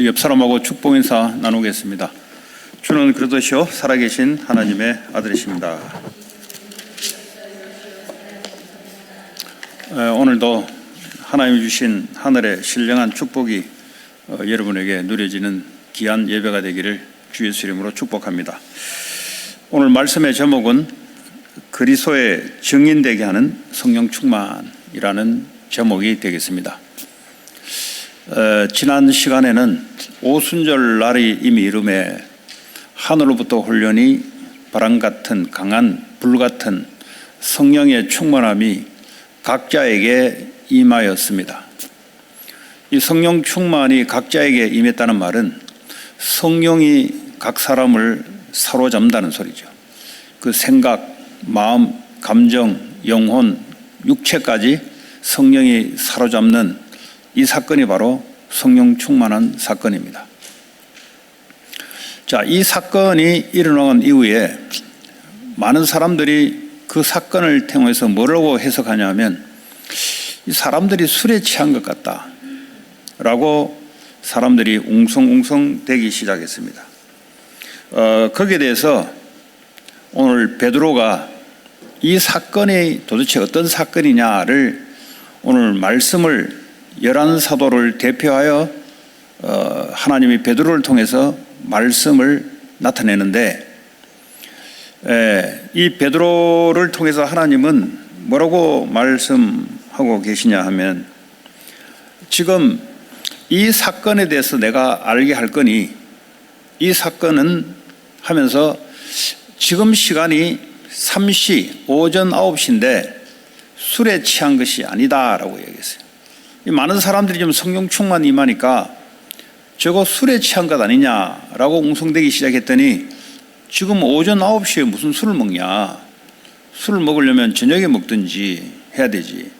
우리 옆 사람하고 축복 인사 나누겠습니다. 주는 그리스도시요 살아계신 하나님의 아들이십니다. 오늘도 하나님이 주신 하늘의 신령한 축복이 여러분에게 누려지는 귀한 예배가 되기를 주 예수 이름으로 축복합니다. 오늘 말씀의 제목은 그리스도의 증인되게 하는 성령 충만이라는 제목이 되겠습니다. 지난 시간에는 오순절 날이 이미 이름에 하늘로부터 훈련이 바람같은 강한 불같은 성령의 충만함이 각자에게 임하였습니다. 이 성령 충만이 각자에게 임했다는 말은 성령이 각 사람을 사로잡는다는 소리죠. 그 생각, 마음, 감정, 영혼, 육체까지 성령이 사로잡는 이 사건이 바로 성령 충만한 사건입니다. 자, 이 사건이 일어난 이후에 많은 사람들이 그 사건을 통해서 뭐라고 해석하냐면 이 사람들이 술에 취한 것 같다 라고 사람들이 웅성웅성 되기 시작했습니다. 거기에 대해서 오늘 베드로가 이 사건이 도대체 어떤 사건이냐를 오늘 말씀을 11사도를 대표하여 하나님이 베드로를 통해서 말씀을 나타내는데, 이 베드로를 통해서 하나님은 뭐라고 말씀하고 계시냐 하면, 지금 이 사건에 대해서 내가 알게 할 거니 이 사건은 하면서 지금 시간이 3시 오전 9시인데 술에 취한 것이 아니다라고 얘기했어요. 많은 사람들이 좀 성령 충만 임하니까 저거 술에 취한 것 아니냐라고 웅성대기 시작했더니 지금 오전 9시에 무슨 술을 먹냐. 술을 먹으려면 저녁에 먹든지 해야 되지.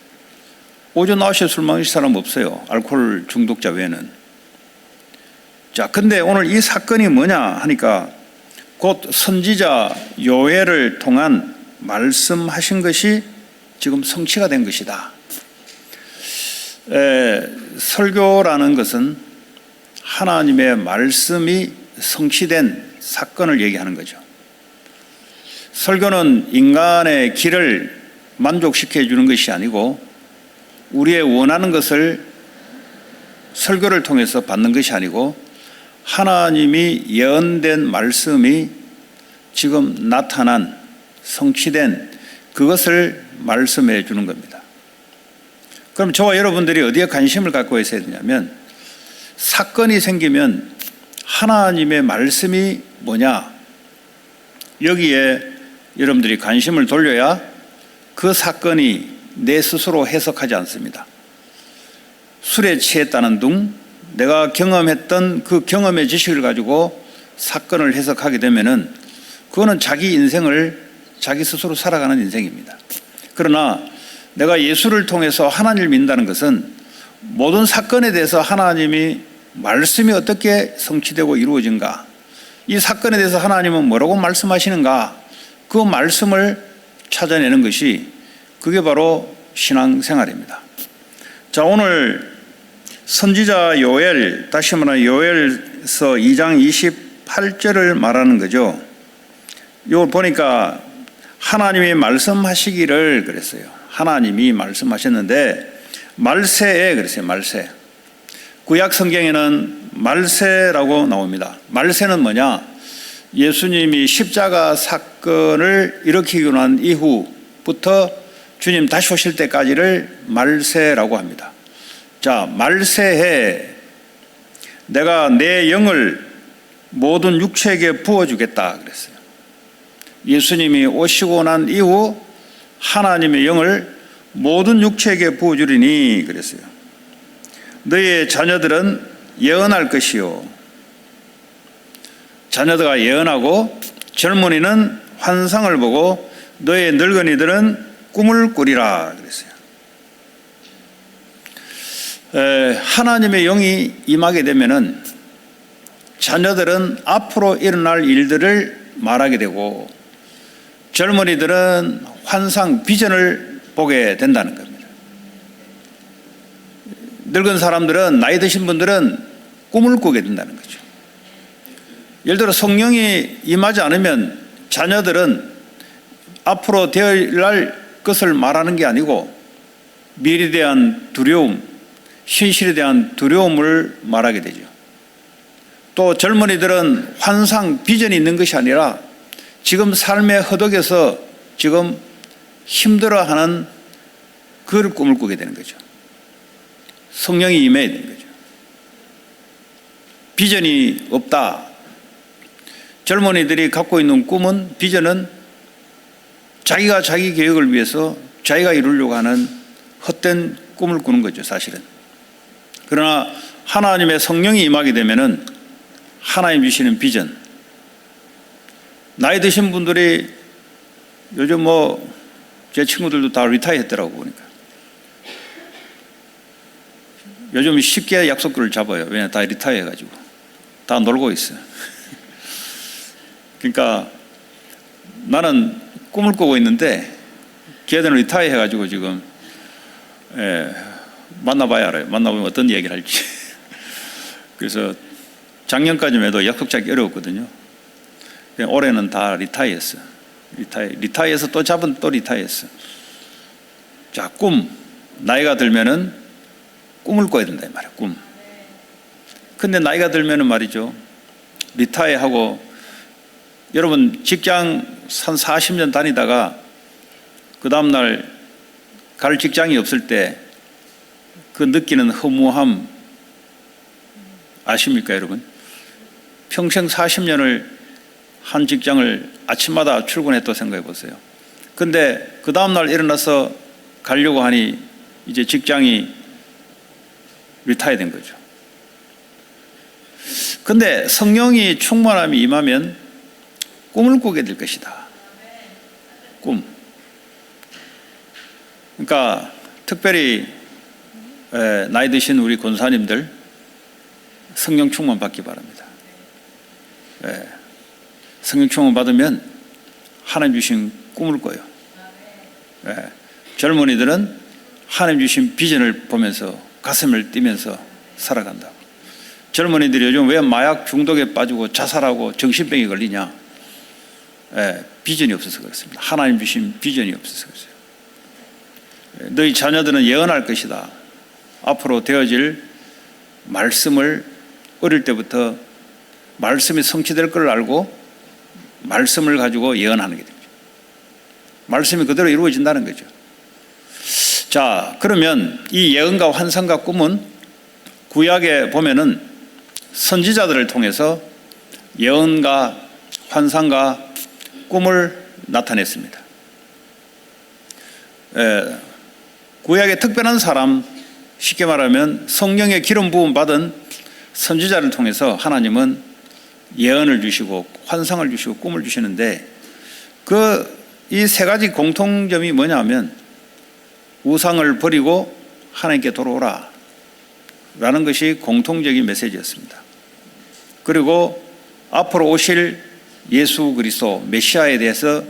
오전 9시에 술 마실 사람 없어요. 알코올 중독자 외에는. 자, 근데 오늘 이 사건이 뭐냐 하니까 곧 선지자 요엘을 통한 말씀하신 것이 지금 성취가 된 것이다. 설교라는 것은 하나님의 말씀이 성취된 사건을 얘기하는 거죠. 설교는 인간의 길을 만족시켜 주는 것이 아니고 우리의 원하는 것을 설교를 통해서 받는 것이 아니고 하나님이 예언된 말씀이 지금 나타난 성취된 그것을 말씀해 주는 겁니다. 그럼 저와 여러분들이 어디에 관심을 갖고 있어야 되냐면 사건이 생기면 하나님의 말씀이 뭐냐 여기에 여러분들이 관심을 돌려야 그 사건이 내 스스로 해석하지 않습니다. 술에 취했다는 둥 내가 경험했던 그 경험의 지식을 가지고 사건을 해석하게 되면은 그거는 자기 인생을 자기 스스로 살아가는 인생입니다. 그러나 내가 예수를 통해서 하나님을 믿는다는 것은 모든 사건에 대해서 하나님이 말씀이 어떻게 성취되고 이루어진가, 이 사건에 대해서 하나님은 뭐라고 말씀하시는가, 그 말씀을 찾아내는 것이 그게 바로 신앙생활입니다. 자, 오늘 선지자 요엘, 다시 말하면 요엘서 2장 28절을 말하는 거죠. 이걸 보니까 하나님이 말씀하시기를 그랬어요. 하나님이 말씀하셨는데 말세에 그랬어요. 말세. 구약 성경에는 말세라고 나옵니다. 말세는 뭐냐? 예수님이 십자가 사건을 일으키고 난 이후부터 주님 다시 오실 때까지를 말세라고 합니다. 자, 말세에 내가 내 영을 모든 육체에게 부어주겠다 그랬어요. 예수님이 오시고 난 이후 하나님의 영을 모든 육체에게 부어주리니 그랬어요. 너희의 자녀들은 예언할 것이요. 자녀들과 예언하고 젊은이는 환상을 보고 너희의 늙은이들은 꿈을 꾸리라 그랬어요. 하나님의 영이 임하게 되면은 자녀들은 앞으로 일어날 일들을 말하게 되고 젊은이들은 환상, 비전을 보게 된다는 겁니다. 늙은 사람들은, 나이 드신 분들은 꿈을 꾸게 된다는 거죠. 예를 들어 성령이 임하지 않으면 자녀들은 앞으로 되어날 것을 말하는 게 아니고 미래에 대한 두려움, 현실에 대한 두려움을 말하게 되죠. 또 젊은이들은 환상, 비전이 있는 것이 아니라 지금 삶의 허덕에서 지금 힘들어하는 그 꿈을 꾸게 되는 거죠. 성령이 임해야 되는 거죠. 비전이 없다. 젊은이들이 갖고 있는 꿈은, 비전은 자기가 자기 계획을 위해서 자기가 이루려고 하는 헛된 꿈을 꾸는 거죠, 사실은. 그러나 하나님의 성령이 임하게 되면은 하나님 주시는 비전. 나이 드신 분들이 요즘 제 친구들도 다 리타이어 했더라고 보니까. 요즘 쉽게 약속들을 잡아요. 왜냐, 다 리타이어 해가지고. 다 놀고 있어요. 그러니까 나는 꿈을 꾸고 있는데 걔들은 리타이어 해가지고 지금 만나봐야 알아요. 만나보면 어떤 얘기를 할지. 그래서 작년까지만 해도 약속 잡기 어려웠거든요. 올해는 다 리타이어 했어. 리타이어해서 또 잡은 또 리타이어 했어. 자, 꿈. 나이가 들면은 꿈을 꿔야 된다, 이 말이야, 꿈. 근데 나이가 들면은 말이죠. 리타이어하고, 여러분 직장 한 40년 다니다가 그 다음날 갈 직장이 없을 때 그 느끼는 허무함 아십니까, 여러분? 평생 40년을 한 직장을 아침마다 출근했다고 생각해 보세요. 근데 그 다음날 일어나서 가려고 하니 이제 직장이 리타이어 된 거죠. 근데 성령이 충만함이 임하면 꿈을 꾸게 될 것이다. 꿈. 그러니까 특별히 나이 드신 우리 권사님들 성령 충만 받기 바랍니다. 성령 충만 받으면 하나님 주신 꿈을 꿔요. 젊은이들은 하나님 주신 비전을 보면서 가슴을 뛰면서 살아간다고. 젊은이들이 요즘 왜 마약 중독에 빠지고 자살하고 정신병에 걸리냐? 비전이 없어서 그렇습니다. 하나님 주신 비전이 없어서 그렇어요. 너희 자녀들은 예언할 것이다. 앞으로 되어질 말씀을 어릴 때부터 말씀이 성취될 걸 알고 말씀을 가지고 예언하는 게 되죠. 말씀이 그대로 이루어진다는 거죠. 자, 그러면 이 예언과 환상과 꿈은 구약에 보면은 선지자들을 통해서 예언과 환상과 꿈을 나타냈습니다. 구약의 특별한 사람, 쉽게 말하면 성령의 기름 부음 받은 선지자를 통해서 하나님은 예언을 주시고 환상을 주시고 꿈을 주시는데, 이 세 가지 공통점이 뭐냐면 우상을 버리고 하나님께 돌아오라 라는 것이 공통적인 메시지였습니다. 그리고 앞으로 오실 예수 그리스도 메시아에 대해서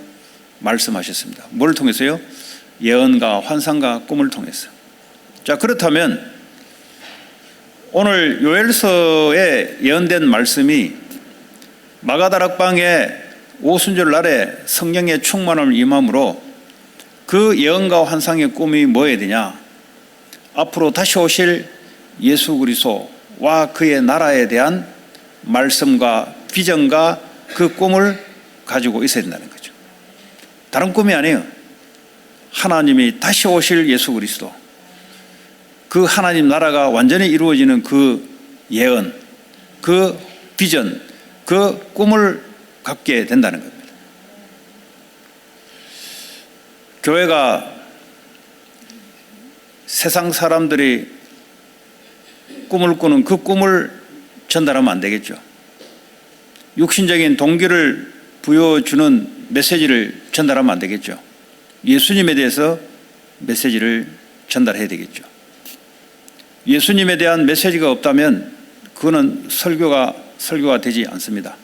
말씀하셨습니다. 뭘 통해서요? 예언과 환상과 꿈을 통해서. 자, 그렇다면 오늘 요엘서에 예언된 말씀이 마가다락방의 오순절 날에 성령의 충만함을 임함으로 그 예언과 환상의 꿈이 뭐여야 되냐? 앞으로 다시 오실 예수 그리스도와 그의 나라에 대한 말씀과 비전과 그 꿈을 가지고 있어야 된다는 거죠. 다른 꿈이 아니에요. 하나님이 다시 오실 예수 그리스도, 그 하나님 나라가 완전히 이루어지는 그 예언, 그 비전, 그 꿈을 갖게 된다는 겁니다. 교회가 세상 사람들이 꿈을 꾸는 그 꿈을 전달하면 안 되겠죠. 육신적인 동기를 부여주는 메시지를 전달하면 안 되겠죠. 예수님에 대해서 메시지를 전달해야 되겠죠. 예수님에 대한 메시지가 없다면 그거는 설교가 되지 않습니다.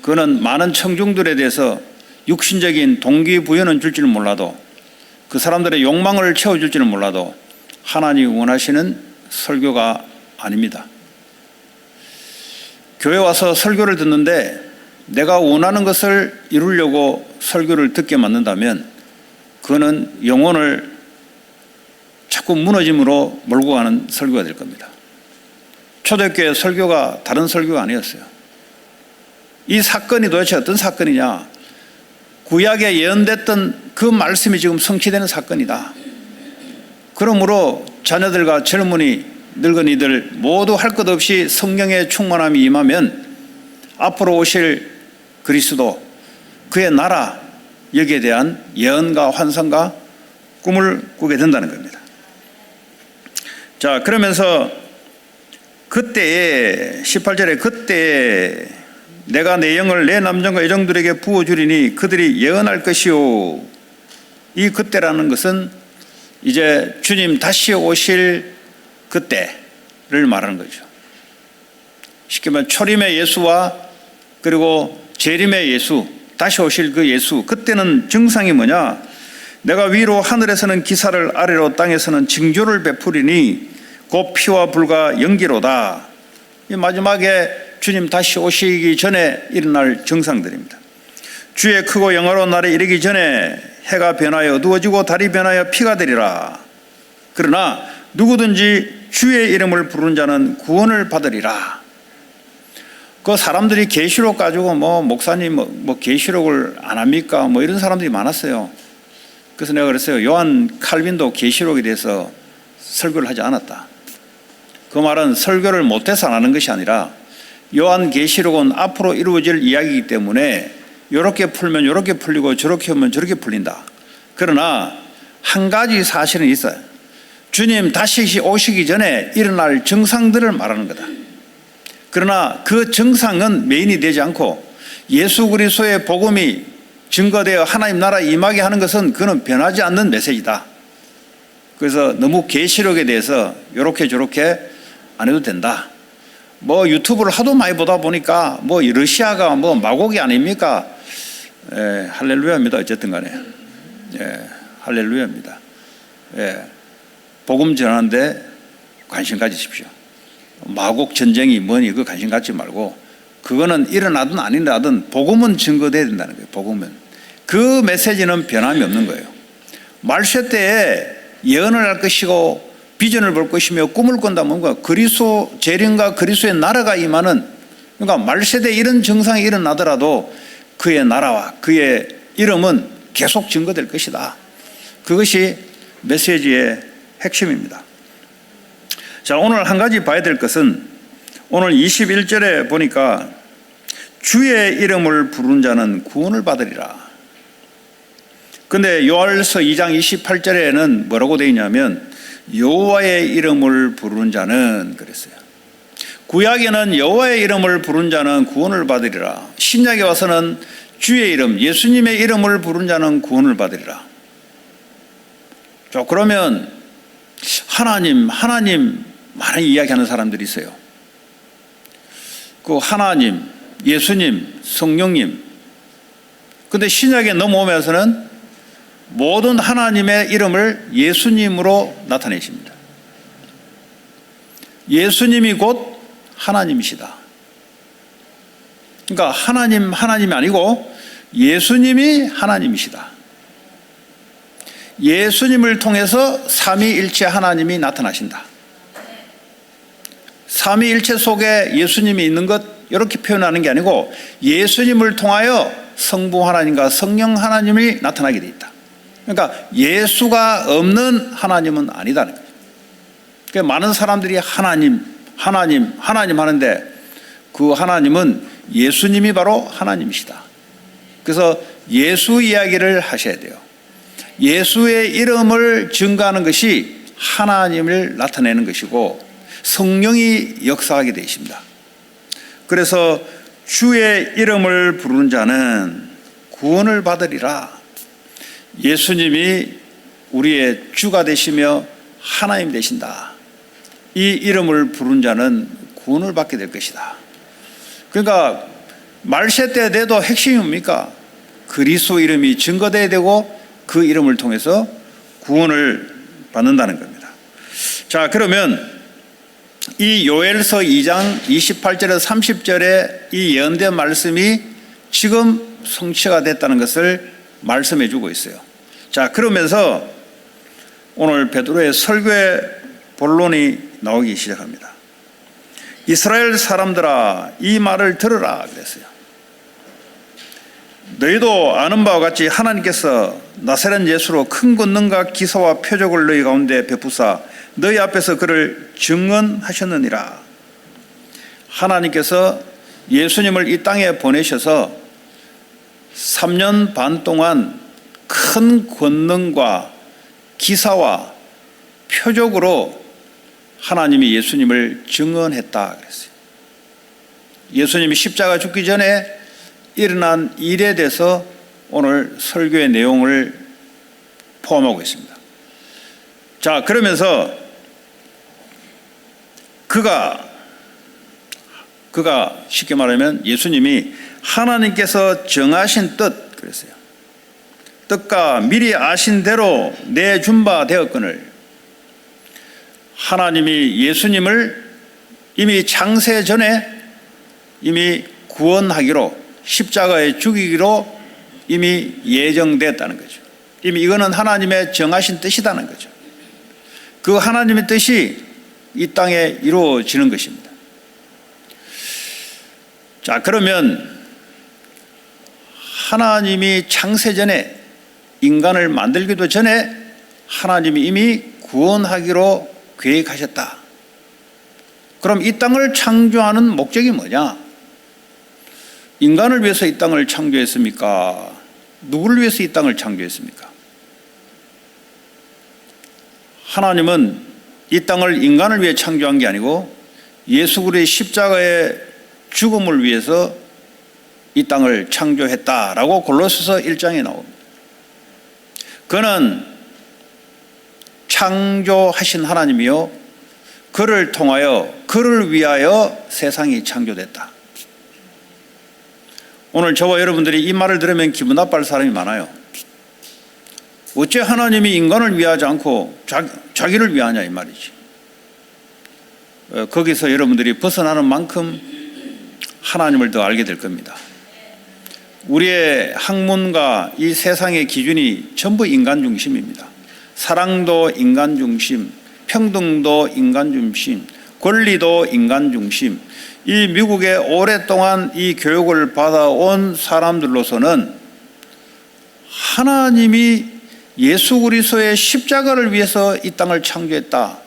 그거는 많은 청중들에 대해서 육신적인 동기부여는 줄지는 몰라도, 그 사람들의 욕망을 채워줄지는 몰라도 하나님이 원하시는 설교가 아닙니다. 교회 와서 설교를 듣는데 내가 원하는 것을 이루려고 설교를 듣게 만든다면 그거는 영혼을 자꾸 무너짐으로 몰고 가는 설교가 될 겁니다. 초대교회 설교가 다른 설교가 아니었어요. 이 사건이 도대체 어떤 사건이냐? 구약에 예언됐던 그 말씀이 지금 성취되는 사건이다. 그러므로 자녀들과 젊은이, 늙은이들 모두 할 것 없이 성령의 충만함이 임하면 앞으로 오실 그리스도, 그의 나라, 여기에 대한 예언과 환상과 꿈을 꾸게 된다는 겁니다. 자, 그러면서 그때에 18절에 그때에 내가 내 영을 내 남정과 여종들에게 부어주리니 그들이 예언할 것이요. 이 그때라는 것은 이제 주님 다시 오실 그때를 말하는 거죠. 쉽게 말하면 초림의 예수와 그리고 재림의 예수, 다시 오실 그 예수, 그때는 증상이 뭐냐? 내가 위로 하늘에서는 기사를, 아래로 땅에서는 징조를 베푸리니 곧 피와 불과 연기로다. 이 마지막에 주님 다시 오시기 전에 일어날 증상들입니다. 주의 크고 영화로운 날에 이르기 전에 해가 변하여 어두워지고 달이 변하여 피가 되리라. 그러나 누구든지 주의 이름을 부르는 자는 구원을 받으리라. 그 사람들이 계시록 가지고 목사님 계시록을 안 합니까? 이런 사람들이 많았어요. 그래서 내가 그랬어요. 요한 칼빈도 계시록에 대해서 설교를 하지 않았다. 그 말은 설교를 못해서 안 하는 것이 아니라 요한 계시록은 앞으로 이루어질 이야기이기 때문에 이렇게 풀면 이렇게 풀리고 저렇게 하면 저렇게 풀린다. 그러나 한 가지 사실은 있어요. 주님 다시 오시기 전에 일어날 증상들을 말하는 거다. 그러나 그 증상은 메인이 되지 않고 예수 그리스도의 복음이 증거되어 하나님 나라 임하게 하는 것은 그는 변하지 않는 메시지다. 그래서 너무 계시록에 대해서 이렇게 저렇게 안 해도 된다. 유튜브를 하도 많이 보다 보니까 러시아가 마곡이 아닙니까? 할렐루야입니다. 어쨌든 간에. 할렐루야입니다. 복음 전하는데 관심 가지십시오. 마곡 전쟁이 뭐니 그 관심 갖지 말고 그거는 일어나든 안 일어나든 복음은 증거돼야 된다는 거예요. 복음은. 그 메시지는 변함이 없는 거예요. 말세 때에 예언을 할 것이고 비전을 볼 것이며 꿈을 꾼다면 뭔가 그리스도 재림과 그리스도의 나라가 임하는, 그러니까 말세대 이런 증상이 일어나더라도 그의 나라와 그의 이름은 계속 증거될 것이다. 그것이 메시지의 핵심입니다. 자, 오늘 한 가지 봐야 될 것은 오늘 21절에 보니까 주의 이름을 부르는 자는 구원을 받으리라. 근데 요한일서 2장 28절에는 뭐라고 되어 있냐면 여호와의 이름을 부르는 자는 그랬어요. 구약에는 여호와의 이름을 부르는 자는 구원을 받으리라. 신약에 와서는 주의 이름, 예수님의 이름을 부르는 자는 구원을 받으리라. 자, 그러면 하나님 많은 이야기하는 사람들이 있어요. 그 하나님, 예수님, 성령님. 근데 신약에 넘어오면서는 모든 하나님의 이름을 예수님으로 나타내십니다. 예수님이 곧 하나님이시다. 그러니까 하나님이 아니고 예수님이 하나님이시다. 예수님을 통해서 삼위일체 하나님이 나타나신다. 삼위일체 속에 예수님이 있는 것 이렇게 표현하는 게 아니고 예수님을 통하여 성부 하나님과 성령 하나님이 나타나게 돼 있다. 그러니까 예수가 없는 하나님은 아니다는 거예요. 그러니까 많은 사람들이 하나님 하는데 그 하나님은 예수님이 바로 하나님이시다. 그래서 예수 이야기를 하셔야 돼요. 예수의 이름을 증거하는 것이 하나님을 나타내는 것이고 성령이 역사하게 되어 있습니다. 그래서 주의 이름을 부르는 자는 구원을 받으리라. 예수님이 우리의 주가 되시며 하나님 되신다. 이 이름을 부르는 자는 구원을 받게 될 것이다. 그러니까 말세 때 돼도 핵심이 뭡니까? 그리스도 이름이 증거돼야 되고 그 이름을 통해서 구원을 받는다는 겁니다. 자, 그러면 이 요엘서 2장 28절에서 30절의 이 예언된 말씀이 지금 성취가 됐다는 것을 말씀해 주고 있어요. 자, 그러면서 오늘 베드로의 설교의 본론이 나오기 시작합니다. 이스라엘 사람들아, 이 말을 들으라 그랬어요. 너희도 아는 바와 같이 하나님께서 나사렛 예수로 큰 권능과 기사와 표적을 너희 가운데 베푸사 너희 앞에서 그를 증언하셨느니라. 하나님께서 예수님을 이 땅에 보내셔서 3년 반 동안 큰 권능과 기사와 표적으로 하나님이 예수님을 증언했다 그랬어요. 예수님이 십자가 죽기 전에 일어난 일에 대해서 오늘 설교의 내용을 포함하고 있습니다. 자, 그러면서 그가 쉽게 말하면 예수님이 하나님께서 정하신 뜻 그랬어요. 뜻과 미리 아신 대로 내준 바 되었거늘 하나님이 예수님을 이미 창세 전에 이미 구원하기로 십자가에 죽이기로 이미 예정됐다는 거죠. 이미 이거는 하나님의 정하신 뜻이라는 거죠. 그 하나님의 뜻이 이 땅에 이루어지는 것입니다. 자, 그러면 하나님이 창세전에 인간을 만들기도 전에 하나님이 이미 구원하기로 계획하셨다. 그럼 이 땅을 창조하는 목적이 뭐냐? 인간을 위해서 이 땅을 창조했습니까? 누구를 위해서 이 땅을 창조했습니까? 하나님은 이 땅을 인간을 위해 창조한 게 아니고 예수 그리스도의 십자가의 죽음을 위해서 이 땅을 창조했다라고 골로새서 1장에 나옵니다. 그는 창조하신 하나님이요 그를 통하여 그를 위하여 세상이 창조됐다. 오늘 저와 여러분들이 이 말을 들으면 기분 나빠할 사람이 많아요. 어째 하나님이 인간을 위하지 않고 자기를 위하냐 이 말이지. 거기서 여러분들이 벗어나는 만큼 하나님을 더 알게 될 겁니다. 우리의 학문과 이 세상의 기준이 전부 인간 중심입니다. 사랑도 인간 중심, 평등도 인간 중심, 권리도 인간 중심. 이 미국에 오랫동안 이 교육을 받아온 사람들로서는 하나님이 예수 그리스도의 십자가를 위해서 이 땅을 창조했다.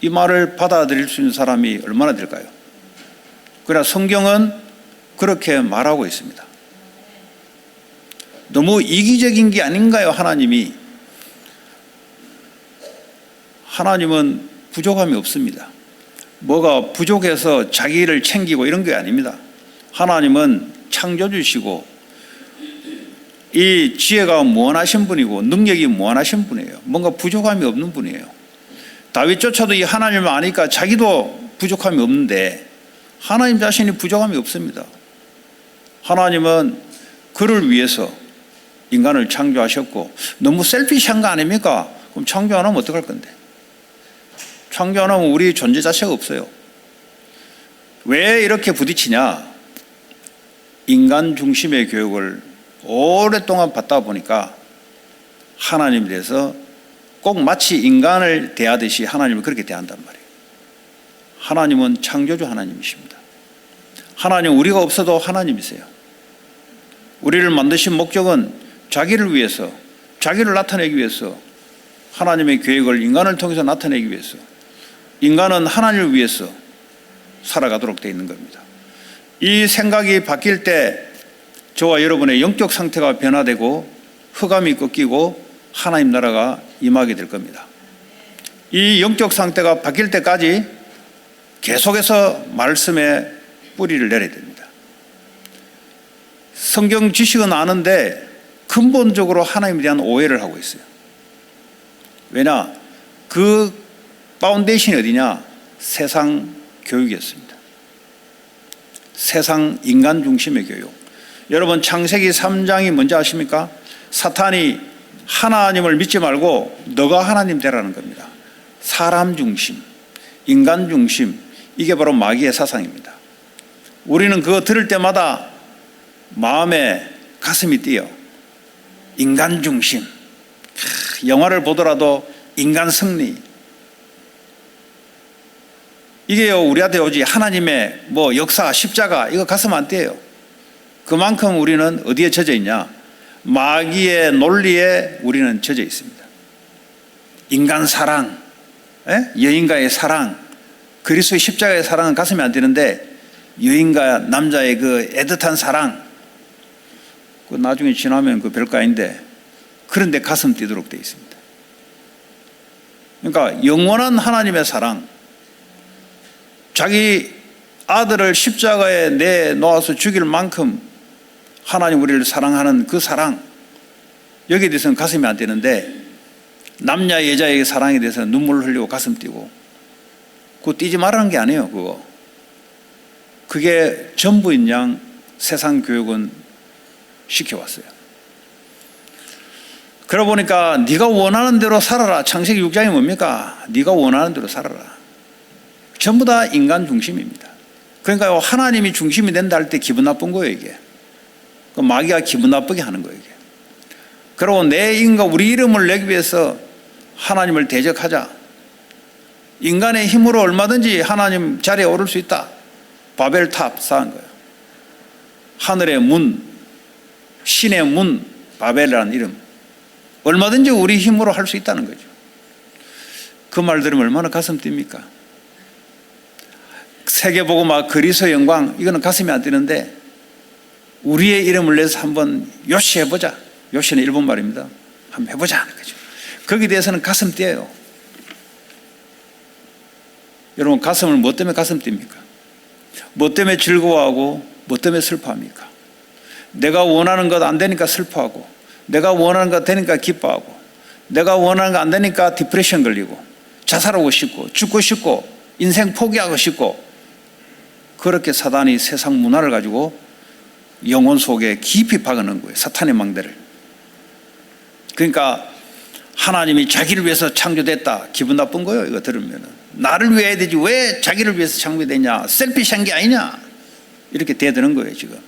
이 말을 받아들일 수 있는 사람이 얼마나 될까요? 그러나 성경은 그렇게 말하고 있습니다. 너무 이기적인 게 아닌가요? 하나님은 부족함이 없습니다. 뭐가 부족해서 자기를 챙기고 이런 게 아닙니다. 하나님은 창조주시고 이 지혜가 무한하신 분이고 능력이 무한하신 분이에요. 뭔가 부족함이 없는 분이에요. 다윗조차도 이 하나님을 아니까 자기도 부족함이 없는데 하나님 자신이 부족함이 없습니다. 하나님은 그를 위해서 인간을 창조하셨고 너무 셀피시한 거 아닙니까? 그럼 창조 안 하면 어떡할 건데? 창조 안 하면 우리 존재 자체가 없어요. 왜 이렇게 부딪히냐? 인간 중심의 교육을 오랫동안 받다 보니까 하나님에 대해서 꼭 마치 인간을 대하듯이 하나님을 그렇게 대한단 말이에요. 하나님은 창조주 하나님이십니다. 하나님 우리가 없어도 하나님이세요. 우리를 만드신 목적은 자기를 위해서, 자기를 나타내기 위해서 하나님의 계획을 인간을 통해서 나타내기 위해서 인간은 하나님을 위해서 살아가도록 되어 있는 겁니다. 이 생각이 바뀔 때 저와 여러분의 영적 상태가 변화되고 흑암이 꺾이고 하나님 나라가 임하게 될 겁니다. 이 영적 상태가 바뀔 때까지 계속해서 말씀에 뿌리를 내려야 됩니다. 성경 지식은 아는데 근본적으로 하나님에 대한 오해를 하고 있어요. 왜냐? 그 파운데이션이 어디냐? 세상 교육이었습니다. 세상 인간 중심의 교육. 여러분 창세기 3장이 뭔지 아십니까? 사탄이 하나님을 믿지 말고 너가 하나님 되라는 겁니다. 사람 중심, 인간 중심, 이게 바로 마귀의 사상입니다. 우리는 그거 들을 때마다 마음에 가슴이 뛰어. 인간 중심. 영화를 보더라도 인간 승리. 이게요, 우리한테 오지 하나님의 역사, 십자가, 이거 가슴 안 뛰어요. 그만큼 우리는 어디에 젖어 있냐? 마귀의 논리에 우리는 젖어 있습니다. 인간 사랑, 여인과의 사랑, 그리스도의 십자가의 사랑은 가슴이 안 뛰는데, 여인과 남자의 그 애틋한 사랑, 그 나중에 지나면 그 별거 아닌데, 그런데 가슴 뛰도록 되어 있습니다. 그러니까 영원한 하나님의 사랑, 자기 아들을 십자가에 내놓아서 죽일 만큼 하나님 우리를 사랑하는 그 사랑, 여기에 대해서는 가슴이 안 뛰는데, 남녀 여자의 사랑에 대해서는 눈물을 흘리고 가슴 뛰고, 그거 뛰지 말라는 게 아니에요. 그게 전부인 양 세상 교육은 시켜왔어요. 그러고 보니까 네가 원하는 대로 살아라. 창세기 6장이 뭡니까? 네가 원하는 대로 살아라. 전부 다 인간 중심입니다. 그러니까 하나님이 중심이 된다 할 때 기분 나쁜 거예요, 이게. 마귀가 기분 나쁘게 하는 거예요, 이게. 그리고 내 인간, 우리 이름을 내기 위해서 하나님을 대적하자. 인간의 힘으로 얼마든지 하나님 자리에 오를 수 있다. 바벨탑 쌓은 거예요. 하늘의 문, 신의 문, 바벨이라는 이름. 얼마든지 우리 힘으로 할 수 있다는 거죠. 그 말 들으면 얼마나 가슴 뜁니까? 세계보고마 그리스도의 영광, 이거는 가슴이 안 뛰는데, 우리의 이름을 내서 한번 요시해보자. 요시는 일본 말입니다. 한번 해보자 하는 거죠. 거기에 대해서는 가슴 뛰어요. 여러분, 가슴을 뭐 때문에 가슴 뜁니까? 뭐 때문에 즐거워하고 뭐 때문에 슬퍼합니까? 내가 원하는 것 안 되니까 슬퍼하고, 내가 원하는 것 되니까 기뻐하고, 내가 원하는 거 안 되니까 디프레션 걸리고, 자살하고 싶고, 죽고 싶고, 인생 포기하고 싶고, 그렇게 사단이 세상 문화를 가지고 영혼 속에 깊이 박아넣은 거예요. 사탄의 망대를. 그러니까 하나님이 자기를 위해서 창조됐다. 기분 나쁜 거예요, 이거 들으면은. 나를 위해 해야 되지 왜 자기를 위해서 창조됐냐? 셀피시한 게 아니냐? 이렇게 대드는 거예요, 지금.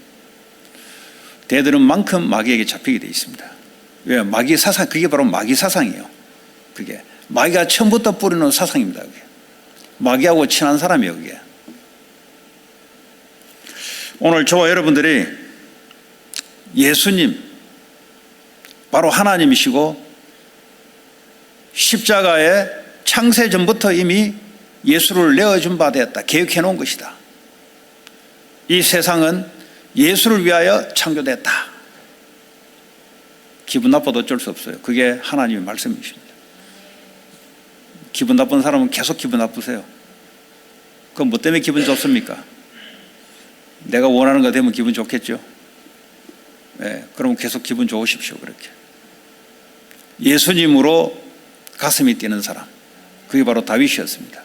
대드는 만큼 마귀에게 잡히게 돼 있습니다. 왜? 마귀 사상, 그게 바로 마귀 사상이에요. 그게 마귀가 처음부터 뿌리는 사상입니다. 그게. 마귀하고 친한 사람이에요, 그게. 오늘 저와 여러분들이 예수님, 바로 하나님이시고 십자가에 창세 전부터 이미 예수를 내어준 바 되었다. 계획해 놓은 것이다. 이 세상은 예수를 위하여 창조됐다. 기분 나빠도 어쩔 수 없어요. 그게 하나님의 말씀이십니다. 기분 나쁜 사람은 계속 기분 나쁘세요. 그럼 뭐 때문에 기분 좋습니까? 내가 원하는 거 되면 기분 좋겠죠. 네, 그럼 계속 기분 좋으십시오. 그렇게 예수님으로 가슴이 뛰는 사람, 그게 바로 다윗이었습니다.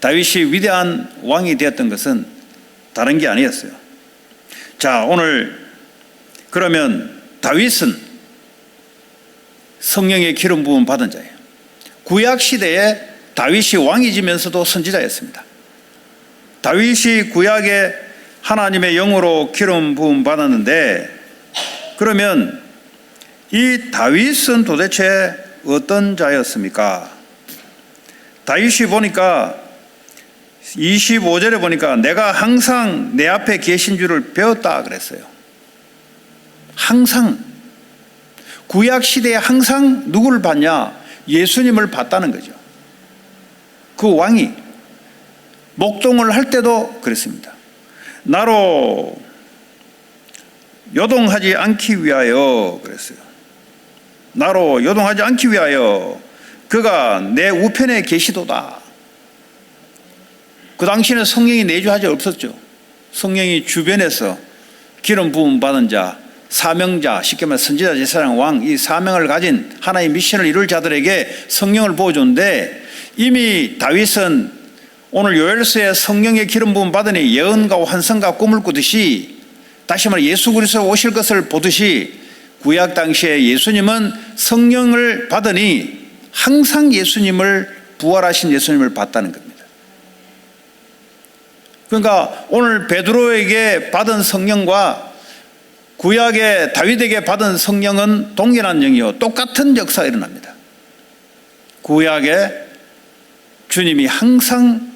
다윗이 위대한 왕이 되었던 것은 다른 게 아니었어요. 자, 오늘 그러면 다윗은 성령의 기름 부음 받은 자예요. 구약 시대에 다윗이 왕이지면서도 선지자였습니다. 다윗이 구약에 하나님의 영으로 기름 부음 받았는데, 그러면 이 다윗은 도대체 어떤 자였습니까? 다윗이 보니까 25절에 보니까 내가 항상 내 앞에 계신 줄을 배웠다 그랬어요. 항상, 구약 시대에 항상 누구를 봤냐? 예수님을 봤다는 거죠. 그 왕이 목동을 할 때도 그랬습니다. 나로 요동하지 않기 위하여 그랬어요. 나로 요동하지 않기 위하여 그가 내 우편에 계시도다. 그 당시에는 성령이 내주하지 없었죠. 성령이 주변에서 기름 부음 받은 자, 사명자, 쉽게 말해 선지자, 제사장, 왕, 이 사명을 가진 하나의 미션을 이룰 자들에게 성령을 보여줬는데, 이미 다윗은 오늘 요엘서에 성령의 기름 부음 받으니 예언과 환상과 꿈을 꾸듯이, 다시 말해 예수 그리스도 오실 것을 보듯이, 구약 당시에 예수님은 성령을 받으니 항상 예수님을, 부활하신 예수님을 봤다는 겁니다. 그러니까 오늘 베드로에게 받은 성령과 구약의 다윗에게 받은 성령은 동일한 영이요 똑같은 역사가 일어납니다. 구약에 주님이 항상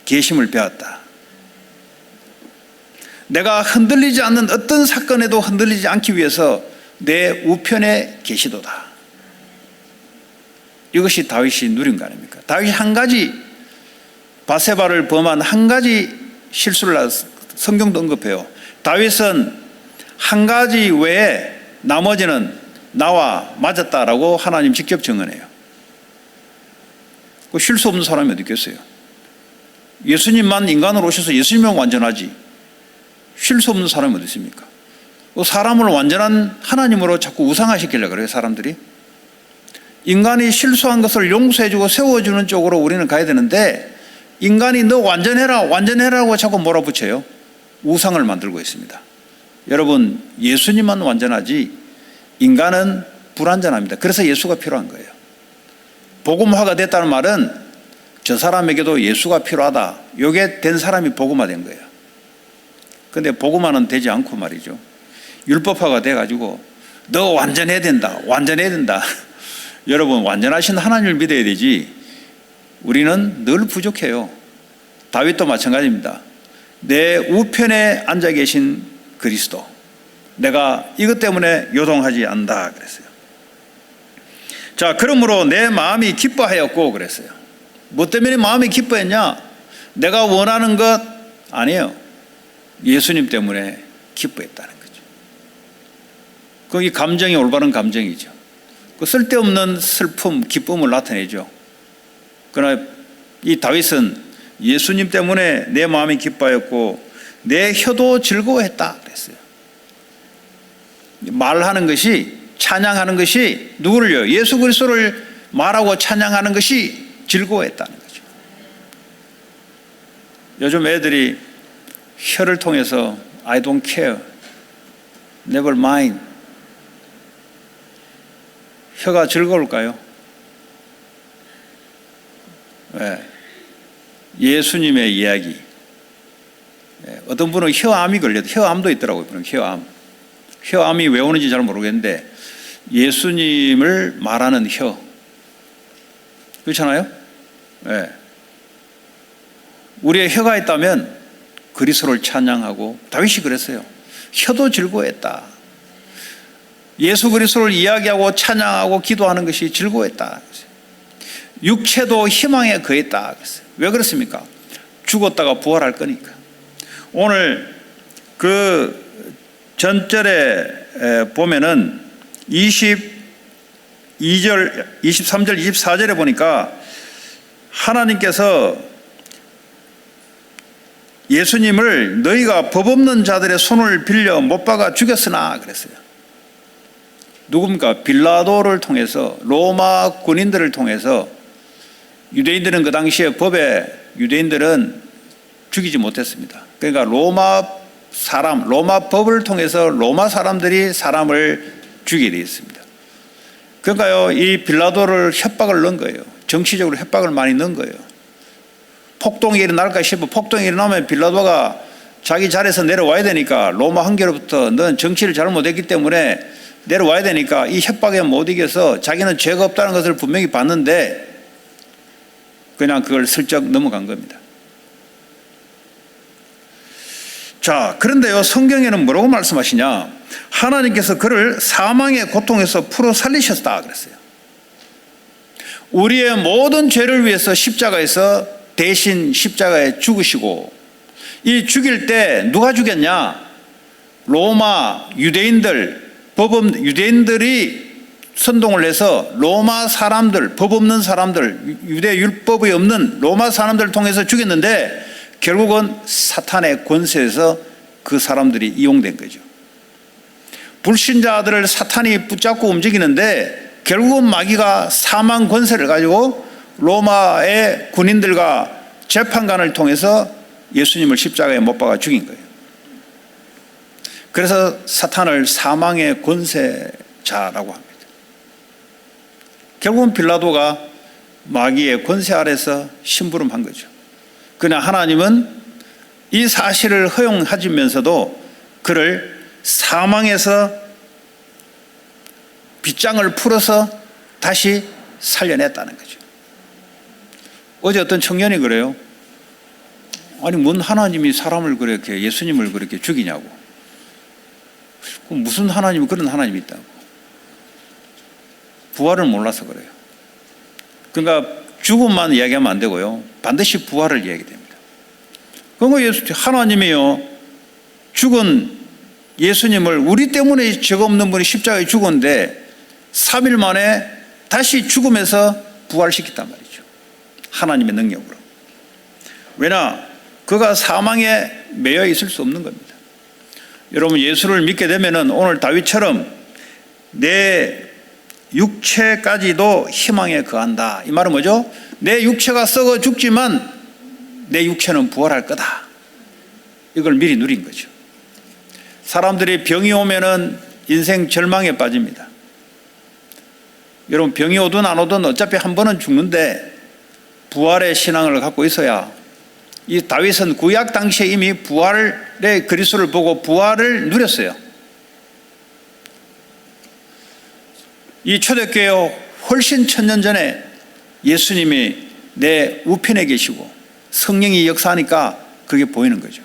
계심을 배웠다. 내가 흔들리지 않는 어떤 사건에도 흔들리지 않기 위해서 내 우편에 계시도다. 이것이 다윗이 누린 거 아닙니까? 다윗이 한 가지 바세바를 범한 한 가지 실수를 성경도 언급해요. 다윗은 한 가지 외에 나머지는 나와 맞았다라고 하나님 직접 증언해요. 그 실수 없는 사람이 어디 있겠어요? 예수님만 인간으로 오셔서 예수님만 완전하지 실수 없는 사람이 어디 있습니까? 사람을 완전한 하나님으로 자꾸 우상화시키려고 그래요, 사람들이. 인간이 실수한 것을 용서해주고 세워주는 쪽으로 우리는 가야 되는데 인간이 너 완전해라 완전해라고 자꾸 몰아붙여요. 우상을 만들고 있습니다. 여러분, 예수님만 완전하지 인간은 불완전합니다. 그래서 예수가 필요한 거예요. 복음화가 됐다는 말은 저 사람에게도 예수가 필요하다. 이게 된 사람이 복음화된 거예요. 그런데 복음화는 되지 않고 말이죠. 율법화가 돼가지고 너 완전해야 된다. 완전해야 된다. 여러분, 완전하신 하나님을 믿어야 되지 우리는 늘 부족해요. 다윗도 마찬가지입니다. 내 우편에 앉아 계신 그리스도, 내가 이것 때문에 요동하지 않는다 그랬어요. 자, 그러므로 내 마음이 기뻐하였고 그랬어요. 뭐 때문에 마음이 기뻐했냐? 내가 원하는 것 아니에요. 예수님 때문에 기뻐했다는 거죠. 거기 감정이 올바른 감정이죠. 그 쓸데없는 슬픔, 기쁨을 나타내죠. 그러나 이 다윗은 예수님 때문에 내 마음이 기뻐하였고 내 혀도 즐거워했다 그랬어요. 말하는 것이, 찬양하는 것이 누구를요? 예수 그리스도를 말하고 찬양하는 것이 즐거워했다는 거죠. 요즘 애들이 혀를 통해서 I don't care, never mind. 혀가 즐거울까요? 네. 예수님의 이야기. 네. 어떤 분은 혀암이 걸려도 혀암도 있더라고요. 혀암. 혀암이 왜 오는지 잘 모르겠는데 예수님을 말하는 혀. 그렇잖아요? 네. 우리의 혀가 있다면 그리스도를 찬양하고, 다윗이 그랬어요. 혀도 즐거워했다. 예수 그리스도를 이야기하고 찬양하고 기도하는 것이 즐거워했다. 육체도 희망에 거했다. 왜 그렇습니까? 죽었다가 부활할 거니까. 오늘 그 전절에 보면은 22절, 23절, 24절에 보니까 하나님께서 예수님을 너희가 법 없는 자들의 손을 빌려 못 박아 죽였으나 그랬어요. 누굽니까? 빌라도를 통해서, 로마 군인들을 통해서. 유대인들은 그 당시에 법에 유대인들은 죽이지 못했습니다. 그러니까 로마 법을 통해서 로마 사람들이 사람을 죽이게 되어 있습니다. 그러니까요, 이 빌라도를 협박을 넣은 거예요. 정치적으로 협박을 많이 넣은 거예요. 폭동이 일어날까 싶어. 폭동이 일어나면 빌라도가 자기 자리에서 내려와야 되니까, 로마 황제로부터 넌 정치를 잘못했기 때문에 내려와야 되니까 이 협박에 못 이겨서 자기는 죄가 없다는 것을 분명히 봤는데 그냥 그걸 슬쩍 넘어간 겁니다. 자, 그런데요, 성경에는 뭐라고 말씀하시냐? 하나님께서 그를 사망의 고통에서 풀어 살리셨다 그랬어요. 우리의 모든 죄를 위해서 십자가에서 대신 십자가에 죽으시고, 이 죽일 때 누가 죽였냐? 로마 유대인들, 유대인들이 선동을 해서 로마 사람들, 법 없는 사람들, 유대 율법이 없는 로마 사람들을 통해서 죽였는데 결국은 사탄의 권세에서 그 사람들이 이용된 거죠. 불신자들을 사탄이 붙잡고 움직이는데 결국은 마귀가 사망 권세를 가지고 로마의 군인들과 재판관을 통해서 예수님을 십자가에 못 박아 죽인 거예요. 그래서 사탄을 사망의 권세자라고 합니다. 결국은 빌라도가 마귀의 권세 아래서 심부름한 거죠. 그러나 하나님은 이 사실을 허용하면서도 그를 사망에서 빗장을 풀어서 다시 살려냈다는 거죠. 어제 어떤 청년이 그래요. 아니 뭔 하나님이 사람을 그렇게, 예수님을 그렇게 죽이냐고. 무슨 하나님이 그런 하나님이 있다고. 부활을 몰라서 그래요. 그러니까 죽음만 이야기하면 안 되고요, 반드시 부활을 이야기해야 됩니다. 그러니까 하나님이요, 죽은 예수님을, 우리 때문에 죄가 없는 분이 십자가에 죽었는데 3일 만에 다시 죽음에서 부활시켰단 말이죠. 하나님의 능력으로. 왜냐? 그가 사망에 매여 있을 수 없는 겁니다. 여러분, 예수를 믿게 되면은 오늘 다윗처럼 내 육체까지도 희망에 거한다. 이 말은 뭐죠? 내 육체가 썩어 죽지만 내 육체는 부활할 거다. 이걸 미리 누린 거죠. 사람들이 병이 오면은 인생 절망에 빠집니다. 여러분, 병이 오든 안 오든 어차피 한 번은 죽는데 부활의 신앙을 갖고 있어야. 이 다윗은 구약 당시에 이미 부활의 그리스도를 보고 부활을 누렸어요. 이 초대교회 훨씬 천년 전에 예수님이 내 우편에 계시고 성령이 역사하니까 그게 보이는 거죠.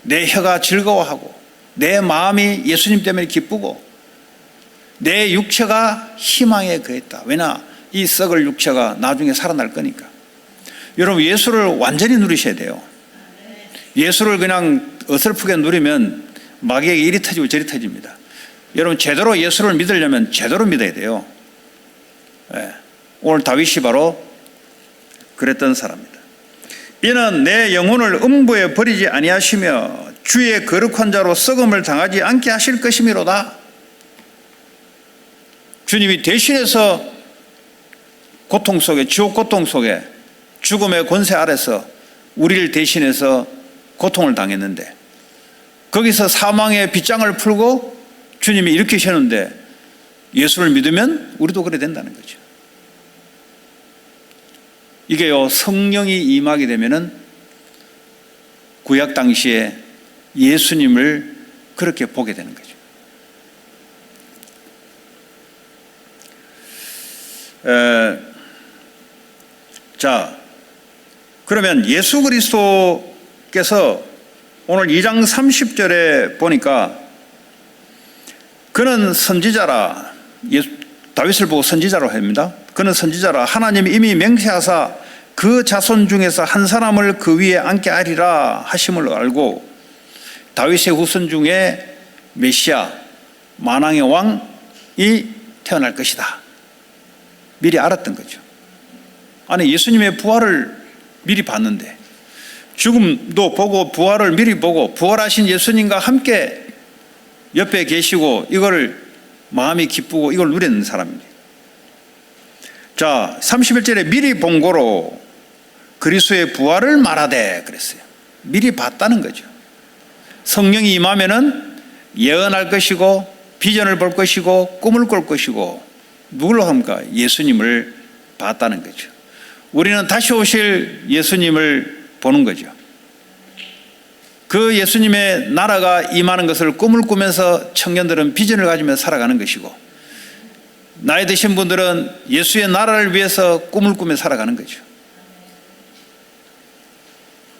내 혀가 즐거워하고 내 마음이 예수님 때문에 기쁘고 내 육체가 희망에 거했다. 왜냐? 이 썩을 육체가 나중에 살아날 거니까. 여러분, 예수를 완전히 누리셔야 돼요. 예수를 그냥 어설프게 누리면 마귀에게 이리 터지고 저리 터집니다. 여러분, 제대로 예수를 믿으려면 제대로 믿어야 돼요. 네. 오늘 다윗이 바로 그랬던 사람입니다. 이는 내 영혼을 음부에 버리지 아니하시며 주의 거룩한 자로 썩음을 당하지 않게 하실 것이미로다. 주님이 대신해서 고통 속에, 지옥 고통 속에, 죽음의 권세 아래서 우리를 대신해서 고통을 당했는데 거기서 사망의 빗장을 풀고 주님이 일으키셨는데 예수를 믿으면 우리도 그래 된다는 거죠. 이게요, 성령이 임하게 되면은 구약 당시에 예수님을 그렇게 보게 되는 거죠. 자, 그러면 예수 그리스도께서 오늘 2장 30절에 보니까 그는 선지자라, 다윗을 보고 선지자로 합니다. 그는 선지자라 하나님이 이미 맹세하사 그 자손 중에서 한 사람을 그 위에 앉게 하리라 하심을 알고 다윗의 후손 중에 메시아, 만왕의 왕이 태어날 것이다. 미리 알았던 거죠. 아니, 예수님의 부활을 미리 봤는데, 죽음도 보고 부활을 미리 보고 부활하신 예수님과 함께 옆에 계시고 이걸 마음이 기쁘고 이걸 누리는 사람입니다. 자, 31절에 미리 본 거로 그리스도의 부활을 말하되 그랬어요. 미리 봤다는 거죠. 성령이 임하면은 예언할 것이고 비전을 볼 것이고 꿈을 꿀 것이고 누굴로 합니까? 예수님을 봤다는 거죠. 우리는 다시 오실 예수님을 보는 거죠. 그 예수님의 나라가 임하는 것을 꿈을 꾸면서 청년들은 비전을 가지며 살아가는 것이고 나이 드신 분들은 예수의 나라를 위해서 꿈을 꾸며 살아가는 거죠.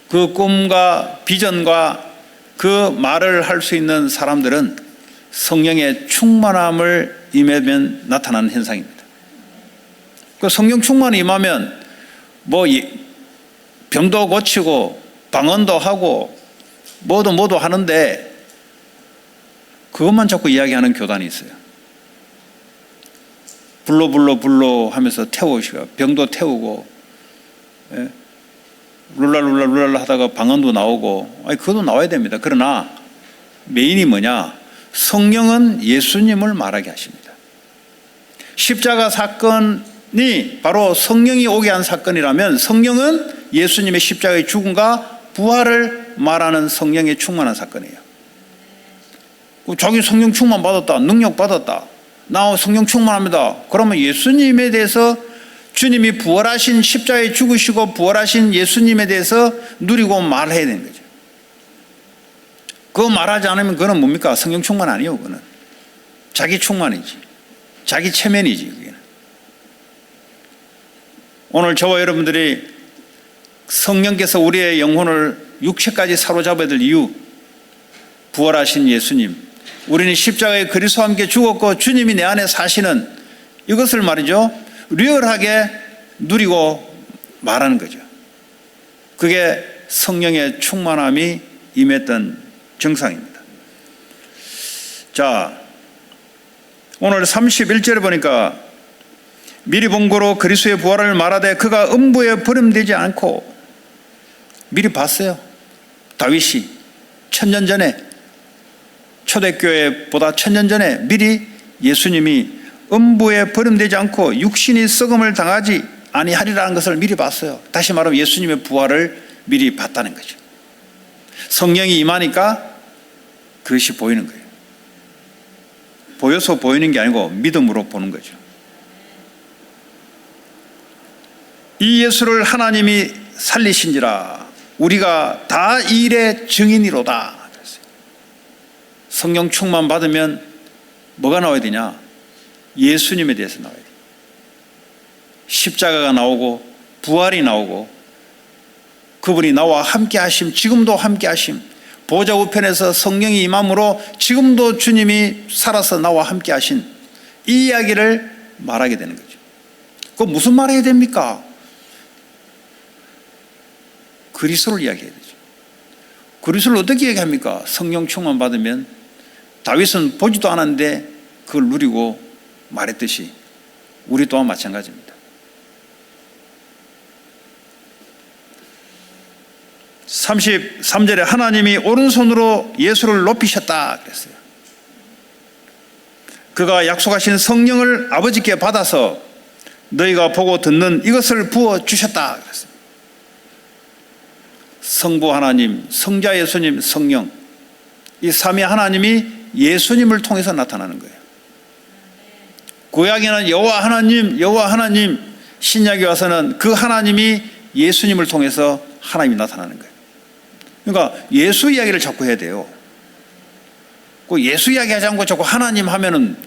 그 꿈과 비전과 그 말을 할 수 있는 사람들은 성령의 충만함을 임하면 나타나는 현상입니다. 그 성령 충만이 임하면 뭐 병도 고치고 방언도 하고 뭐도 하는데 그것만 자꾸 이야기하는 교단이 있어요. 불로 하면서 태우시고 병도 태우고 룰랄 하다가 방언도 나오고 그것도 나와야 됩니다. 그러나 메인이 뭐냐? 성령은 예수님을 말하게 하십니다. 십자가 사건이 바로 성령이 오게 한 사건이라면 성령은 예수님의 십자가의 죽음과 부활을 말하는 성령의 충만한 사건이에요. 자기 성령 충만 받았다, 능력 받았다, 나 성령 충만합니다. 그러면 예수님에 대해서 주님이 부활하신 십자가에 죽으시고 부활하신 예수님에 대해서 누리고 말해야 되는 거죠. 그거 말하지 않으면 그건 뭡니까? 성령 충만 아니에요. 그거는 자기 충만이지, 자기 체면이지. 그게는. 오늘 저와 여러분들이 성령께서 우리의 영혼을 육체까지 사로잡아야 될 이유, 부활하신 예수님, 우리는 십자가에 그리스도와 함께 죽었고 주님이 내 안에 사시는 이것을 말이죠, 리얼하게 누리고 말하는 거죠. 그게 성령의 충만함이 임했던 정상입니다. 자, 오늘 31절에 보니까 미리 본 거로 그리스도의 부활을 말하되 그가 음부에 버림되지 않고, 미리 봤어요. 다윗이 천년 전에, 초대교회보다 천년 전에 미리 예수님이 음부에 버림되지 않고 육신이 썩음을 당하지 아니하리라는 것을 미리 봤어요. 다시 말하면 예수님의 부활을 미리 봤다는 거죠. 성령이 임하니까 그것이 보이는 거예요. 보여서 보이는 게 아니고 믿음으로 보는 거죠. 이 예수를 하나님이 살리신지라 우리가 다 이 일의 증인이로다. 성령 충만 받으면 뭐가 나와야 되냐? 예수님에 대해서 나와야 돼요. 십자가가 나오고 부활이 나오고 그분이 나와 함께 하심, 지금도 함께 하심, 보좌 우편에서 성령이 임함으로 지금도 주님이 살아서 나와 함께 하신 이 이야기를 말하게 되는 거죠. 그거 무슨 말 해야 됩니까? 그리스도를 이야기해야 되죠. 그리스도를 어떻게 얘기합니까? 성령 충만 받으면 다윗은 보지도 않았는데 그걸 누리고 말했듯이 우리 또한 마찬가지입니다. 33절에 하나님이 오른손으로 예수를 높이셨다 그랬어요. 그가 약속하신 성령을 아버지께 받아서 너희가 보고 듣는 이것을 부어주셨다 그랬어요. 성부 하나님, 성자 예수님, 성령, 이 삼위 하나님이 예수님을 통해서 나타나는 거예요. 구약에는 여호와 하나님, 신약에 와서는 그 하나님이 예수님을 통해서 하나님이 나타나는 거예요. 그러니까 예수 이야기를 자꾸 해야 돼요. 그 예수 이야기 하지 않고 자꾸 하나님 하면은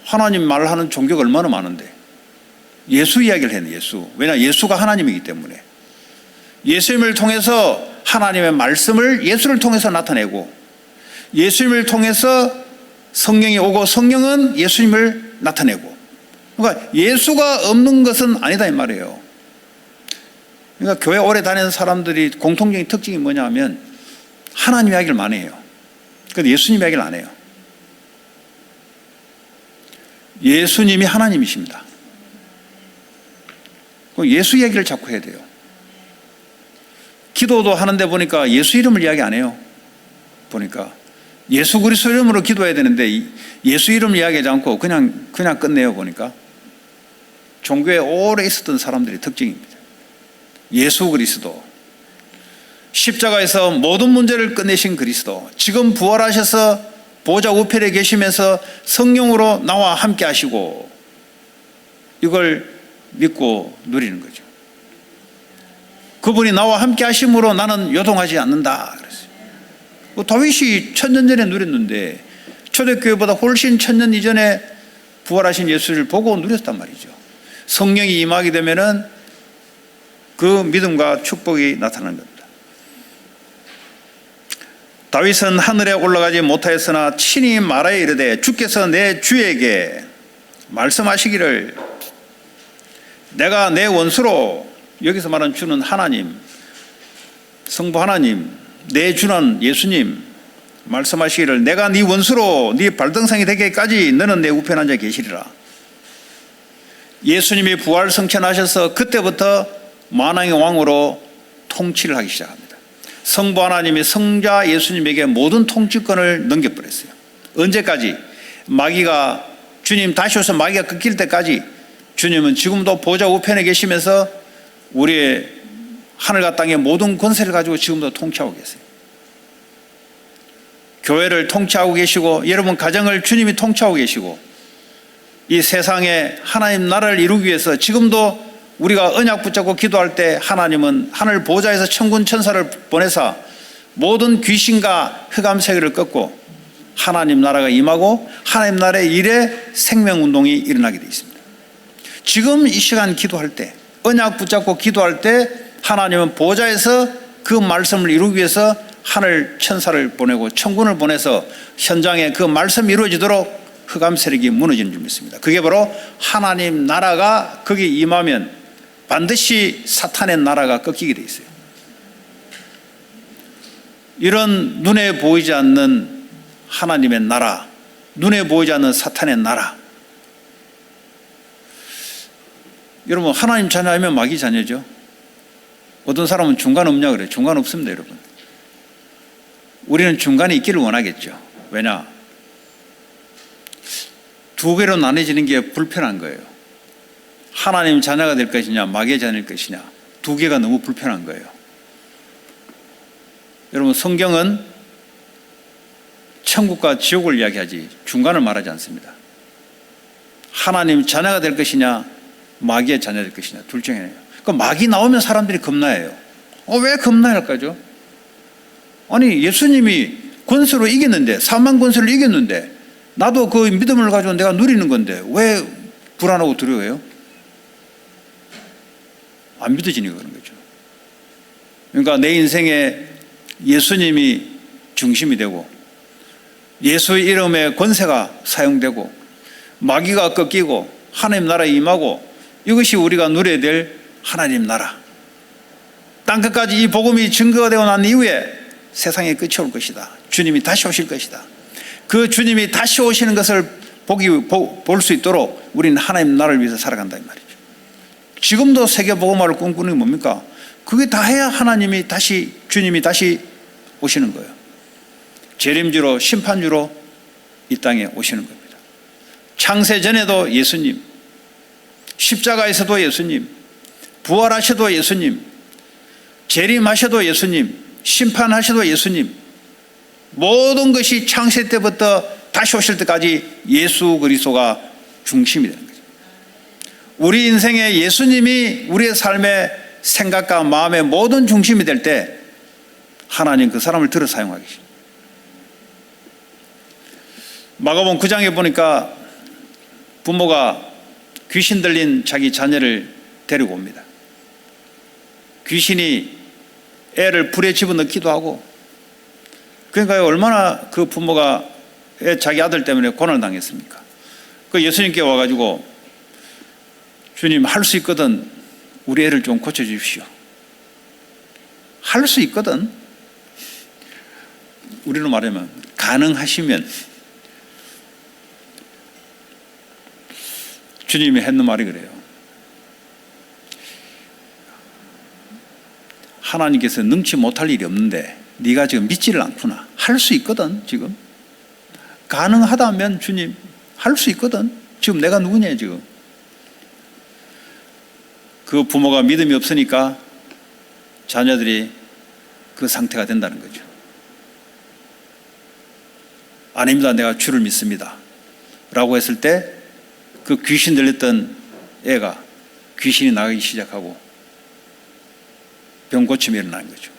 하나님 말을 하는 종교가 얼마나 많은데 예수 이야기를 해야 돼요. 예수. 왜냐, 예수가 하나님이기 때문에. 예수님을 통해서 하나님의 말씀을 예수를 통해서 나타내고, 예수님을 통해서 성령이 오고 성령은 예수님을 나타내고, 그러니까 예수가 없는 것은 아니다 이 말이에요. 그러니까 교회 오래 다니는 사람들이 공통적인 특징이 뭐냐 하면 하나님 이야기를 많이 해요. 그런데 예수님 이야기를 안 해요. 예수님이 하나님이십니다. 예수 이야기를 자꾸 해야 돼요. 기도도 하는데 보니까 예수 이름을 이야기 안 해요. 보니까 예수 그리스도 이름으로 기도해야 되는데 예수 이름을 이야기하지 않고 그냥 끝내요. 보니까 종교에 오래 있었던 사람들의 특징입니다. 예수 그리스도, 십자가에서 모든 문제를 끝내신 그리스도, 지금 부활하셔서 보좌 우편에 계시면서 성령으로 나와 함께 하시고, 이걸 믿고 누리는 거죠. 그분이 나와 함께 하심으로 나는 요동하지 않는다 그랬어요. 다윗이 천년 전에 누렸는데 초대교회보다 훨씬 천년 이전에 부활하신 예수를 보고 누렸단 말이죠. 성령이 임하게 되면은 그 믿음과 축복이 나타나는 겁니다. 다윗은 하늘에 올라가지 못하였으나 친히 말하여 이르되 주께서 내 주에게 말씀하시기를 내가 내 원수로, 여기서 말하는 주는 하나님, 성부 하나님, 내 주는 예수님, 말씀하시기를 내가 네 원수로 네 발등상이 되기까지 너는 내 우편에 앉아 계시리라. 예수님이 부활 성천하셔서 그때부터 만왕의 왕으로 통치를 하기 시작합니다. 성부 하나님이 성자 예수님에게 모든 통치권을 넘겨버렸어요. 언제까지? 마귀가, 주님 다시 오셔서 마귀가 꺾일 때까지 주님은 지금도 보좌 우편에 계시면서 우리의 하늘과 땅의 모든 권세를 가지고 지금도 통치하고 계세요. 교회를 통치하고 계시고, 여러분 가정을 주님이 통치하고 계시고, 이 세상에 하나님 나라를 이루기 위해서 지금도 우리가 언약 붙잡고 기도할 때 하나님은 하늘 보좌에서 천군 천사를 보내사 모든 귀신과 흑암 세계를 꺾고 하나님 나라가 임하고 하나님 나라의 일에 생명운동이 일어나게 되어 있습니다. 지금 이 시간 기도할 때, 언약 붙잡고 기도할 때 하나님은 보좌에서 그 말씀을 이루기 위해서 하늘 천사를 보내고 천군을 보내서 현장에 그 말씀이 이루어지도록 흑암 세력이 무너지는 줄 믿습니다. 그게 바로 하나님 나라가 거기에 임하면 반드시 사탄의 나라가 꺾이게 돼 있어요. 이런 눈에 보이지 않는 하나님의 나라, 눈에 보이지 않는 사탄의 나라. 여러분, 하나님 자녀하면 마귀 자녀죠. 어떤 사람은 중간 없냐 그래요. 중간 없습니다, 여러분. 우리는 중간에 있기를 원하겠죠. 왜냐? 두 개로 나눠지는 게 불편한 거예요. 하나님 자녀가 될 것이냐, 마귀의 자녀일 것이냐. 두 개가 너무 불편한 거예요. 여러분, 성경은 천국과 지옥을 이야기하지 중간을 말하지 않습니다. 하나님 자녀가 될 것이냐, 마귀의 자녀가 될 것이냐, 둘 중에 하나예요. 그러니까 마귀 나오면 사람들이 겁나해요. 왜 겁나할까죠? 아니, 예수님이 권세로 이겼는데, 사망 권세를 이겼는데 나도 그 믿음을 가지고 내가 누리는 건데 왜 불안하고 두려워해요? 안 믿어지니까 그런 거죠. 그러니까 내 인생에 예수님이 중심이 되고 예수의 이름의 권세가 사용되고 마귀가 꺾이고 하나님 나라에 임하고 이것이 우리가 누려야 될 하나님 나라. 땅끝까지 이 복음이 증거가 되고 난 이후에 세상에 끝이 올 것이다. 주님이 다시 오실 것이다. 그 주님이 다시 오시는 것을 볼 수 있도록 우리는 하나님 나라를 위해서 살아간다 이 말이죠. 지금도 세계 복음화를 꿈꾸는 게 뭡니까? 그게 다 해야 하나님이 다시, 주님이 다시 오시는 거예요. 재림주로, 심판주로 이 땅에 오시는 겁니다. 창세 전에도 예수님, 십자가에서도 예수님, 부활하셔도 예수님, 재림하셔도 예수님, 심판하셔도 예수님, 모든 것이 창세 때부터 다시 오실 때까지 예수 그리스도가 중심이 되는 거죠. 우리 인생에 예수님이 우리의 삶의 생각과 마음의 모든 중심이 될 때 하나님 그 사람을 들어 사용하기 십니다. 마가복음 9장에 보니까 부모가 귀신 들린 자기 자녀를 데리고 옵니다. 귀신이 애를 불에 집어넣기도 하고, 그러니까 얼마나 그 부모가 자기 아들 때문에 고난을 당했습니까? 그 예수님께 와가지고 주님, 할 수 있거든 우리 애를 좀 고쳐주십시오. 할 수 있거든. 우리로 말하면 가능하시면. 주님이 했는 말이 그래요. 하나님께서 능치 못할 일이 없는데 네가 지금 믿지를 않구나. 할 수 있거든. 지금 가능하다면 주님 할 수 있거든. 지금 내가 누구냐 지금. 그 부모가 믿음이 없으니까 자녀들이 그 상태가 된다는 거죠. 아닙니다. 내가 주를 믿습니다 라고 했을 때 그 귀신 들렸던 애가 귀신이 나가기 시작하고 병 고침이 일어나는 거죠.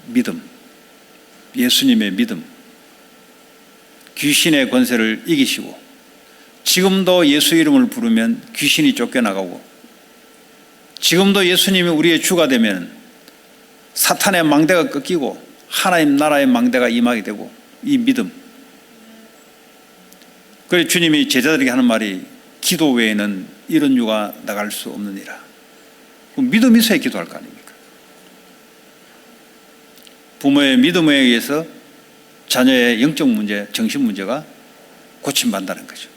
믿음, 예수님의 믿음, 귀신의 권세를 이기시고 지금도 예수 이름을 부르면 귀신이 쫓겨나가고 지금도 예수님이 우리의 주가 되면 사탄의 망대가 꺾이고 하나님 나라의 망대가 임하게 되고 이 믿음. 그래서 주님이 제자들에게 하는 말이 기도 외에는 이런 유가 나갈 수 없느니라. 믿음이 있어야 기도할 거 아닙니까? 부모의 믿음에 의해서 자녀의 영적 문제, 정신 문제가 고침받는다는 거죠.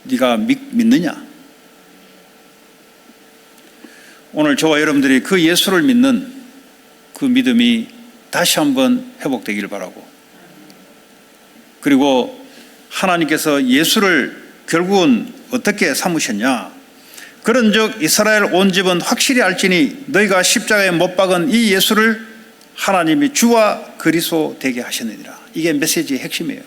네가 믿느냐? 오늘 저와 여러분들이 그 예수를 믿는 그 믿음이 다시 한번 회복되기를 바라고, 그리고 하나님께서 예수를 결국은 어떻게 삼으셨냐? 그런즉 이스라엘 온 집은 확실히 알지니 너희가 십자가에 못 박은 이 예수를 하나님이 주와 그리스도 되게 하셨느니라. 이게 메시지의 핵심이에요.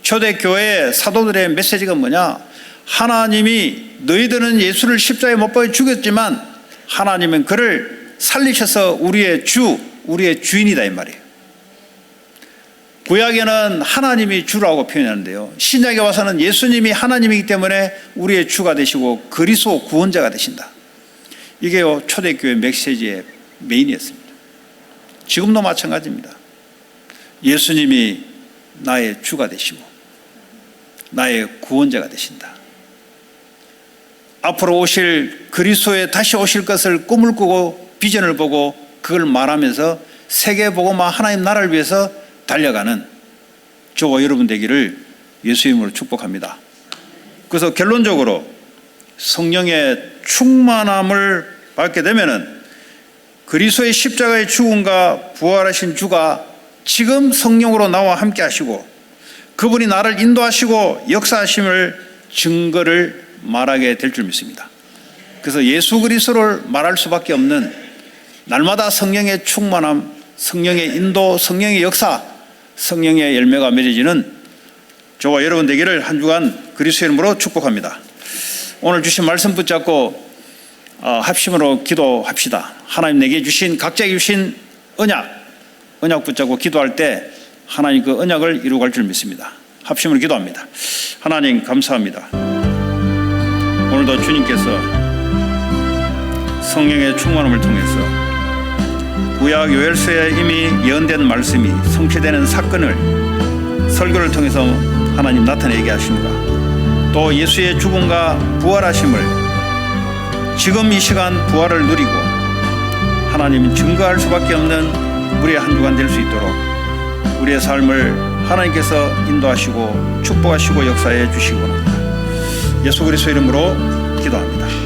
초대교회의 사도들의 메시지가 뭐냐? 하나님이 너희들은 예수를 십자가에 못 박아 죽였지만 하나님은 그를 살리셔서 우리의 주, 우리의 주인이다 이 말이에요. 구약에는 하나님이 주라고 표현하는데요, 신약에 와서는 예수님이 하나님이기 때문에 우리의 주가 되시고 그리스도 구원자가 되신다. 이게 초대교회 메시지의 메인이었습니다. 지금도 마찬가지입니다. 예수님이 나의 주가 되시고 나의 구원자가 되신다. 앞으로 오실 그리스도에 다시 오실 것을 꿈을 꾸고 비전을 보고 그걸 말하면서 세계복음화 하나님 나라를 위해서 달려가는 저와 여러분 되기를 예수 이름으로 축복합니다. 그래서 결론적으로 성령의 충만함을 받게 되면은 그리스도의 십자가의 죽음과 부활하신 주가 지금 성령으로 나와 함께 하시고 그분이 나를 인도하시고 역사하심을 증거를 말하게 될 줄 믿습니다. 그래서 예수 그리스도를 말할 수밖에 없는 날마다 성령의 충만함, 성령의 인도, 성령의 역사, 성령의 열매가 맺어지는 저와 여러분 되기를 한 주간 그리스도의 이름으로 축복합니다. 오늘 주신 말씀 붙잡고 합심으로 기도합시다. 하나님 내게 주신 각자에게 주신 언약 붙잡고 기도할 때 하나님 그 언약을 이루어갈 줄 믿습니다. 합심으로 기도합니다. 하나님 감사합니다. 오늘도 주님께서 성령의 충만함을 통해서 구약 요엘서에 이미 예언된 말씀이 성취되는 사건을 설교를 통해서 하나님 나타내게 하십니다. 또 예수의 죽음과 부활하심을 지금 이 시간 부활을 누리고 하나님 증거할 수밖에 없는 우리의 한 주간 될 수 있도록 우리의 삶을 하나님께서 인도하시고 축복하시고 역사해 주시기 원합니다. 예수 그리스도 이름으로 기도합니다.